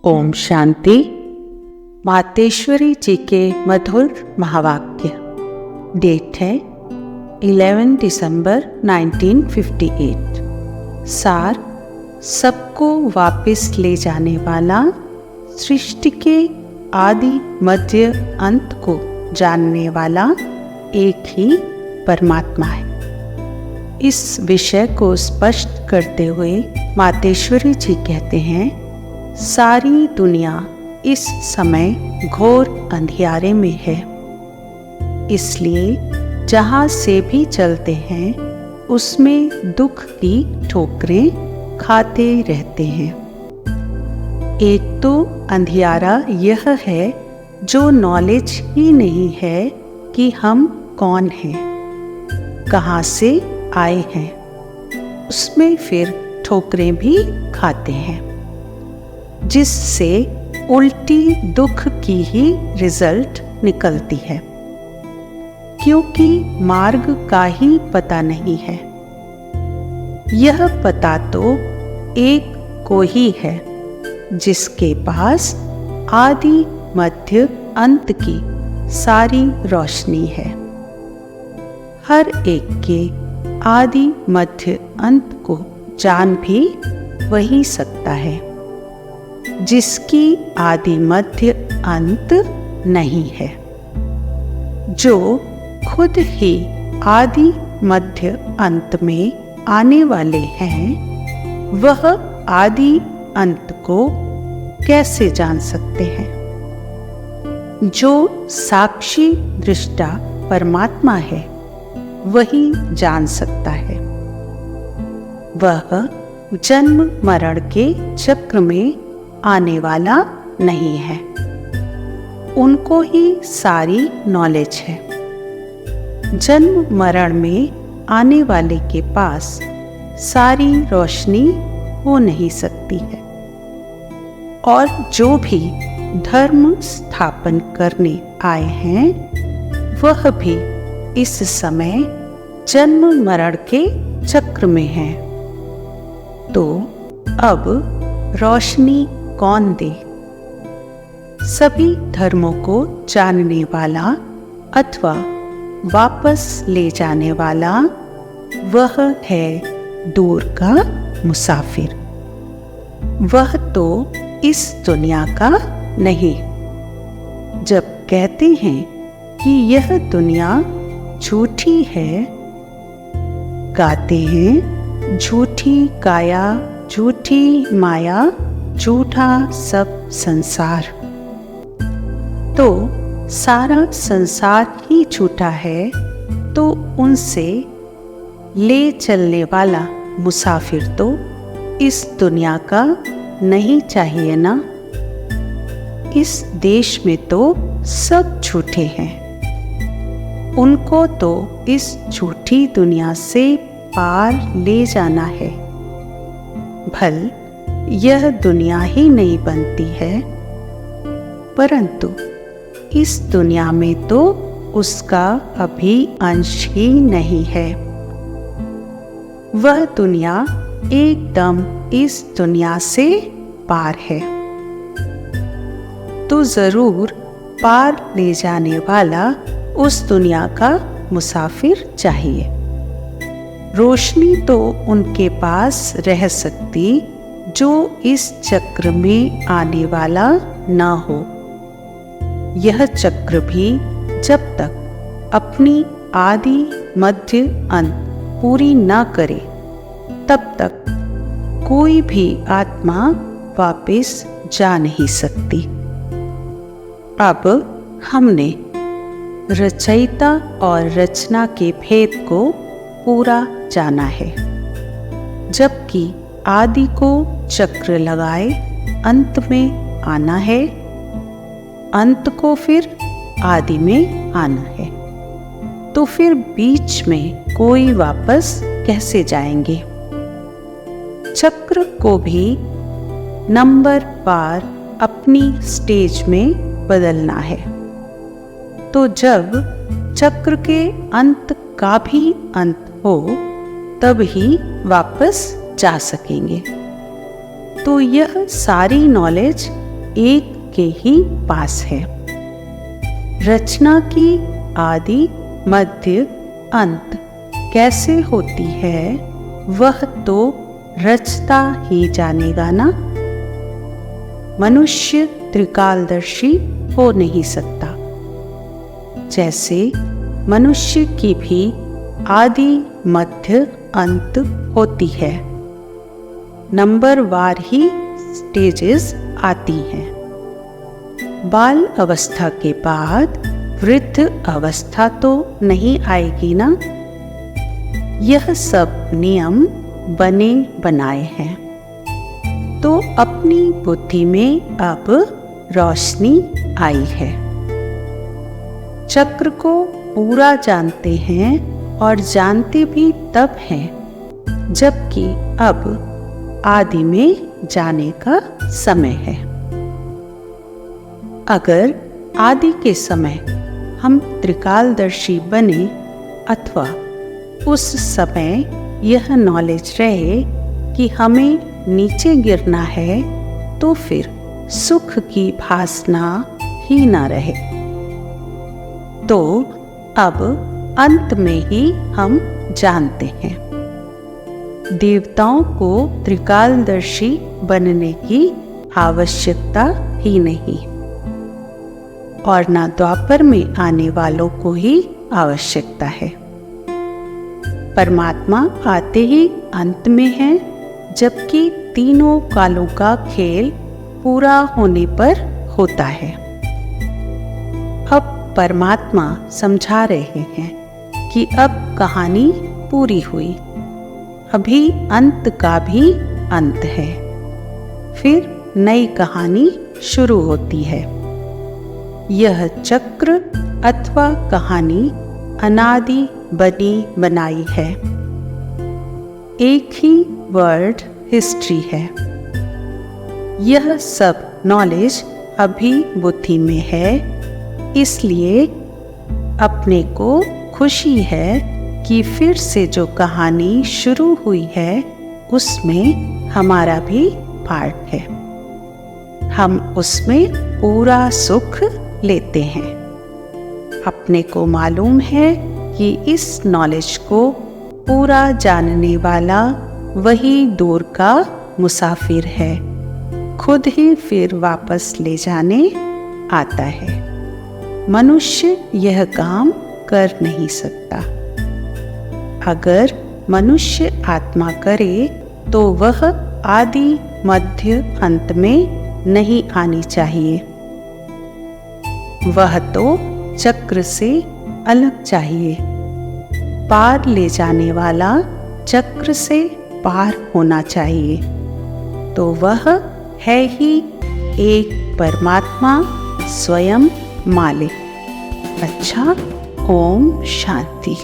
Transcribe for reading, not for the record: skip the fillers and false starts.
ओम शांति। मातेश्वरी जी के मधुर महावाक्य। डेट है 11 दिसंबर 1958। सार: सबको वापस ले जाने वाला, सृष्टि के आदि मध्य अंत को जानने वाला एक ही परमात्मा है। इस विषय को स्पष्ट करते हुए मातेश्वरी जी कहते हैं, सारी दुनिया इस समय घोर अंधियारे में है, इसलिए जहाँ से भी चलते हैं उसमें दुख की ठोकरें खाते रहते हैं। एक तो अंधियारा यह है जो नॉलेज ही नहीं है कि हम कौन हैं, कहाँ से आए हैं, उसमें फिर ठोकरें भी खाते हैं, जिससे उल्टी दुख की ही रिजल्ट निकलती है, क्योंकि मार्ग का ही पता नहीं है। यह पता तो एक को ही है, जिसके पास आदि मध्य अंत की सारी रोशनी है। हर एक के आदि मध्य अंत को जान भी वही सकता है, जिसकी आदि मध्य अंत नहीं है। जो खुद ही आदि मध्य अंत में आने वाले हैं, वह आदि अंत को कैसे जान सकते हैं? जो साक्षी दृष्टा परमात्मा है, वही जान सकता है। वह जन्म मरण के चक्र में आने वाला नहीं है, उनको ही सारी नॉलेज है। जन्म मरण में आने वाले के पास सारी रोशनी हो नहीं सकती है, और जो भी धर्म स्थापन करने आए हैं, वह भी इस समय जन्म मरण के चक्र में हैं। तो अब रोशनी कौन दे? सभी धर्मों को जानने वाला अथवा वापस ले जाने वाला वह है दूर का मुसाफिर। वह तो इस दुनिया का नहीं। जब कहते हैं कि यह दुनिया झूठी है, गाते हैं झूठी काया, झूठी माया, झूठा सब संसार। तो सारा संसार ही झूठा है, तो उनसे ले चलने वाला मुसाफिर तो इस दुनिया का नहीं चाहिए ना। इस देश में तो सब झूठे हैं, उनको तो इस झूठी दुनिया से पार ले जाना है। भल यह दुनिया ही नहीं बनती है, परंतु इस दुनिया में तो उसका अभी अंश ही नहीं है। वह दुनिया एकदम इस दुनिया से पार है, तो जरूर पार ले जाने वाला उस दुनिया का मुसाफिर चाहिए। रोशनी तो उनके पास रह सकती जो इस चक्र में आने वाला ना हो। यह चक्र भी जब तक अपनी आदि मध्य अंत पूरी ना करे, तब तक कोई भी आत्मा वापस जा नहीं सकती। अब हमने रचयिता और रचना के भेद को पूरा जाना है। जबकि आदि को चक्र लगाए अंत में आना है, अंत को फिर आदि में आना है, तो फिर बीच में कोई वापस कैसे जाएंगे? चक्र को भी नंबर पार अपनी स्टेज में बदलना है। तो जब चक्र के अंत का भी अंत हो, तब ही वापस जा सकेंगे। तो यह सारी नॉलेज एक के ही पास है। रचना की आदि मध्य अंत कैसे होती है वह तो रचता ही जानेगा ना। मनुष्य त्रिकालदर्शी हो नहीं सकता। जैसे मनुष्य की भी आदि मध्य अंत होती है, नंबर वार ही स्टेजेस आती हैं। बाल अवस्था के बाद वृद्ध अवस्था तो नहीं आएगी ना। यह सब नियम बने बनाए हैं। तो अपनी बुद्धि में अब रोशनी आई है। चक्र को पूरा जानते हैं और जानते भी तब हैं जबकि अब आदि में जाने का समय है। अगर आदि के समय हम त्रिकालदर्शी बने अथवा उस समय यह नॉलेज रहे कि हमें नीचे गिरना है तो फिर सुख की भासना ही ना रहे। तो अब अंत में ही हम जानते हैं देवताओं को त्रिकालदर्शी बनने की आवश्यकता ही नहीं और ना द्वापर में आने वालों को ही आवश्यकता है। परमात्मा आते ही अंत में है, जबकि तीनों कालों का खेल पूरा होने पर होता है। अब परमात्मा समझा रहे हैं कि अब कहानी पूरी हुई, अभी अंत का भी अंत है, फिर नई कहानी शुरू होती है। यह चक्र अथवा कहानी अनादि बनी बनाई है। एक ही वर्ल्ड हिस्ट्री है। यह सब नॉलेज अभी बुद्धि में है, इसलिए अपने को खुशी है कि फिर से जो कहानी शुरू हुई है उसमें हमारा भी पार्ट है। हम उसमें पूरा सुख लेते हैं। अपने को मालूम है कि इस नॉलेज को पूरा जानने वाला वही दूर का मुसाफिर है, खुद ही फिर वापस ले जाने आता है। मनुष्य यह काम कर नहीं सकता। अगर मनुष्य आत्मा करे तो वह आदि मध्य अंत में नहीं आनी चाहिए। वह तो चक्र से अलग चाहिए। पार ले जाने वाला चक्र से पार होना चाहिए। तो वह है ही एक परमात्मा स्वयं मालिक। अच्छा, ओम शांति।